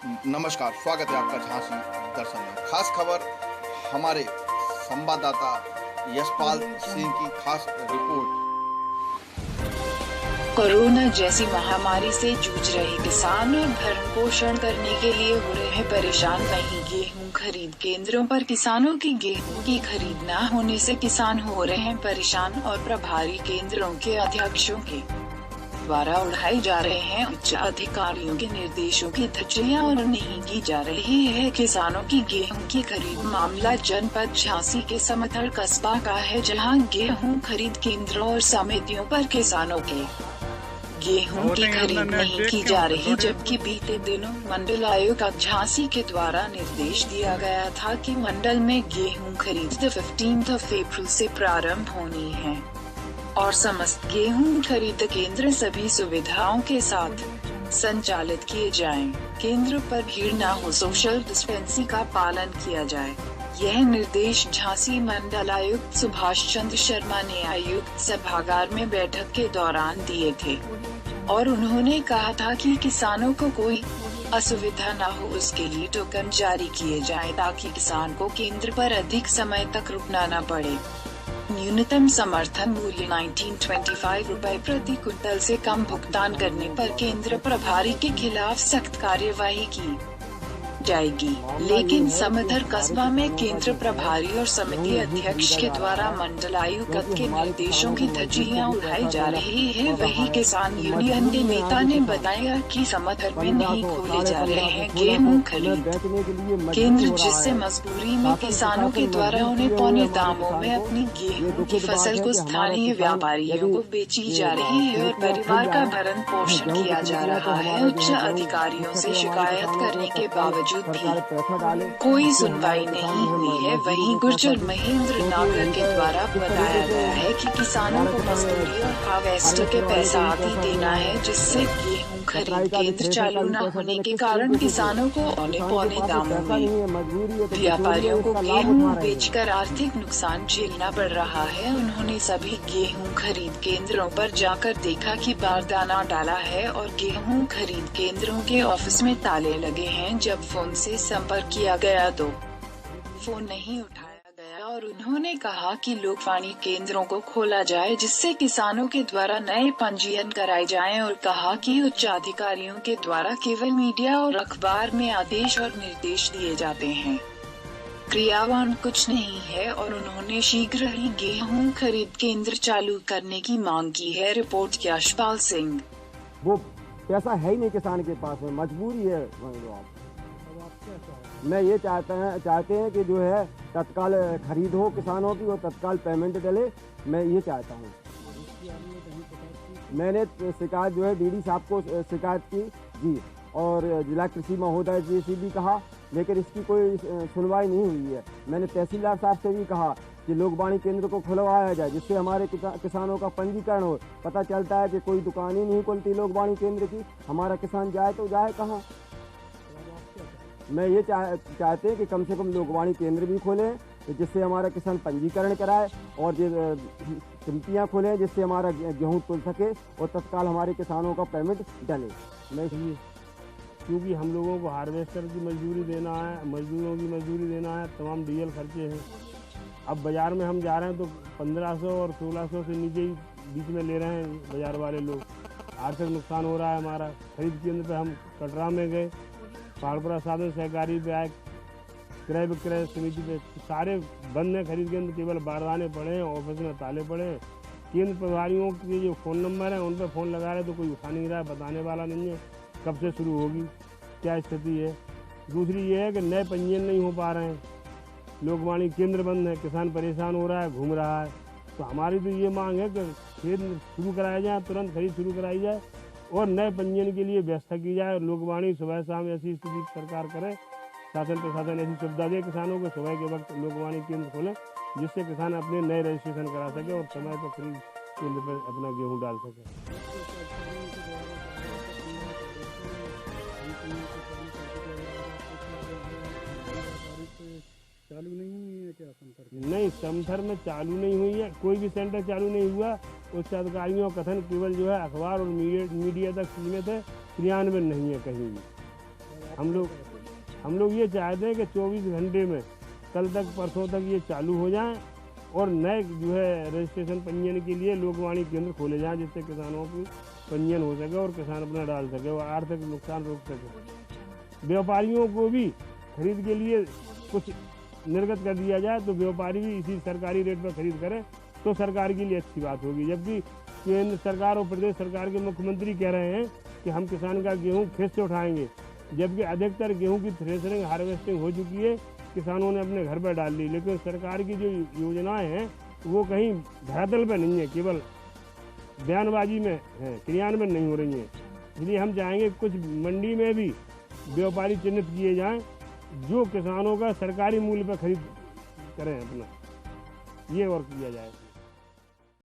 नमस्कार, स्वागत है आपका झांसी दर्शन में। खास खबर हमारे संवाददाता यशपाल सिंह की खास रिपोर्ट। कोरोना जैसी महामारी से जूझ रहे किसान और भरण पोषण करने के लिए हो रहे हैं परेशान। वहीं गेहूं खरीद केंद्रों पर किसानों की गेहूं की खरीद न होने से किसान हो रहे हैं परेशान और प्रभारी केंद्रों के अध्यक्षों के द्वारा उड़ाए जा रहे हैं उच्च अधिकारियों के निर्देशों की धज्जियां और नहीं की जा रही है किसानों की गेहूं की खरीद। मामला जनपद झांसी के समथर कस्बा का है, जहां गेहूं खरीद केंद्रों और समितियों पर किसानों के गेहूं की खरीद नहीं की जा रही, जबकि बीते दिनों मंडल आयुक्त झांसी के द्वारा निर्देश दिया गया था कि मंडल में गेहूं खरीद 15 अप्रैल से प्रारंभ होनी है और समस्त गेहूं खरीद केंद्र सभी सुविधाओं के साथ संचालित किए जाएं। केंद्र पर भीड़ न हो, सोशल डिस्टेंसिंग का पालन किया जाए। यह निर्देश झांसी मंडल आयुक्त सुभाष चंद्र शर्मा ने आयुक्त सभागार में बैठक के दौरान दिए थे और उन्होंने कहा था कि किसानों को कोई असुविधा न हो, उसके लिए टोकन जारी किए जाए ताकि किसान को केंद्र पर अधिक समय तक रुकना न पड़े। न्यूनतम समर्थन मूल्य 1925 रुपए प्रति क्विंटल से कम भुगतान करने पर केंद्र प्रभारी के खिलाफ सख्त कार्यवाही की जाएगी। लेकिन समथर कस्बा में केंद्र प्रभारी और समिति अध्यक्ष के द्वारा मंडल आयुक्त के निर्देशों की धज्जियां उड़ाई जा रही है। वही किसान यूनियन के नेता ने बताया कि समथर में नहीं खोले जा रहे हैं गेहूं खरीद केंद्र, जिससे मजबूरी में किसानों के द्वारा उन्हें पौने दामों में अपनी गेहूं की फसल को स्थानीय व्यापारियों को बेची जा रही है और परिवार का भरण पोषण किया जा रहा है। उच्च अधिकारियों से शिकायत करने के बावजूद भी कोई सुनवाई नहीं हुई है। वहीं गुर्जर महेंद्र नागर के द्वारा बताया गया है कि किसानों को मजदूरी और हार्वेस्टर के पैसा आदि देना है, जिससे गेहूं खरीद केंद्र चालू न होने के कारण किसानों को पौने दामों में व्यापारियों को गेहूं बेचकर आर्थिक नुकसान झेलना पड़ रहा है। उन्होंने सभी गेहूं खरीद केंद्रों पर जाकर देखा कि बारदाना डाला है और गेहूं खरीद केंद्रों के ऑफिस में ताले लगे हैं। जब फोन से संपर्क किया गया तो फोन नहीं उठाया गया और उन्होंने कहा कि लोकवाणी केंद्रों को खोला जाए, जिससे किसानों के द्वारा नए पंजीयन कराए जाएं और कहा कि उच्च अधिकारियों के द्वारा केवल मीडिया और अखबार में आदेश और निर्देश दिए जाते हैं, क्रियावान कुछ नहीं है और उन्होंने शीघ्र ही गेहूं खरीद केंद्र चालू करने की मांग की है। रिपोर्ट यशपाल सिंह। वो पैसा है ही नहीं किसान के पास में, मजबूरी है। मैं ये चाहते हैं कि जो है तत्काल खरीद हो किसानों की और तत्काल पेमेंट डले। मैं ये चाहता हूँ। मैंने शिकायत जो है डीडी साहब को शिकायत की जी, और जिला कृषि महोदय जी से भी कहा, लेकिन इसकी कोई सुनवाई नहीं हुई है। मैंने तहसीलदार साहब से भी कहा कि लोकवाणी केंद्र को खुलवाया जाए, जिससे हमारे किसानों का पंजीकरण हो। पता चलता है कि कोई दुकान ही नहीं खुलती लोकवाणी केंद्र की, हमारा किसान जाए तो जाए कहाँ। मैं ये चाहते हैं कि कम से कम लोकवाणी केंद्र भी खोलें, जिससे हमारा किसान पंजीकरण कराए और समितियाँ खोलें, जिससे हमारा गेहूँ तुल सके और तत्काल हमारे किसानों का पेमेंट डले। मैं क्योंकि हम लोगों को हार्वेस्टर की मजदूरी देना है, मजदूरों की मजदूरी देना है, तमाम डीजल खर्चे हैं। अब बाज़ार में हम जा रहे हैं तो 1500 और 1600 से नीचे ही बीच में ले रहे हैं बाज़ार वाले लोग। आर्थिक नुकसान हो रहा है हमारा। खरीद केंद्र पे हम कटरा में गए, पहाड़पुरा साधन सहकारी पे आए, क्रय विक्रय समिति पे, सारे बंद हैं खरीद केंद्र, केवल बारदाने पड़े हैं, ऑफिस में ताले पड़े हैं। केंद्र प्रभारियों के जो फ़ोन नंबर हैं उन पर फ़ोन लगा रहे तो कोई उठा नहीं रहा है, बताने वाला नहीं है कब से शुरू होगी, क्या स्थिति है। दूसरी ये है कि नए पंजीयन नहीं हो पा रहे हैं, लोकवाणी केंद्र बंद है, किसान परेशान हो रहा है, घूम रहा है। तो हमारी तो ये मांग है कि खरीद शुरू कराया जाए, तुरंत खरीद शुरू कराई जाए और नए पंजीयन के लिए व्यवस्था की जाए। लोकवाणी सुबह शाम ऐसी स्थिति सरकार करे, शासन प्रशासन ऐसी सुविधा दे किसानों को, सुबह के वक्त लोकवाणी केंद्र खोलें, जिससे किसान अपने नए रजिस्ट्रेशन करा सके और समय पर खरीद केंद्र पर अपना गेहूँ डाल सके। चालू नहीं हुई है क्या समथर? नहीं, समथर में चालू नहीं हुई है, कोई भी सेंटर चालू नहीं हुआ। उच्च अधिकारियों का कथन केवल जो है अखबार और मीडिया तक सीमित है, क्रियान्वयन नहीं है कहीं भी। हम लोग ये चाहते हैं कि 24 घंटे में कल तक परसों तक ये चालू हो जाए और नए जो है रजिस्ट्रेशन पंजीयन के लिए लोकवाणी केंद्र खोले जाएं, जिससे किसानों की पंजीयन हो सके और किसान अपना डाल सके और आर्थिक नुकसान रोक सके। व्यापारियों को भी खरीद के लिए कुछ निर्गत कर दिया जाए तो व्यापारी भी इसी सरकारी रेट पर खरीद करें तो सरकार के लिए अच्छी बात होगी। जबकि केंद्र सरकार और प्रदेश सरकार के मुख्यमंत्री कह रहे हैं कि हम किसान का गेहूँ खेत से उठाएंगे, जबकि अधिकतर गेहूँ की थ्रेशरिंग हार्वेस्टिंग हो चुकी है, किसानों ने अपने घर पर डाल ली। लेकिन सरकार की जो योजनाएं हैं वो कहीं धरातल पर नहीं है, केवल बयानबाजी में है, क्रियान्वयन नहीं हो रही है। इसलिए हम चाहेंगे कुछ मंडी में भी व्यापारी चिन्हित किए जाएं जो किसानों का सरकारी मूल्य पर खरीद करें अपना, ये और किया जाए।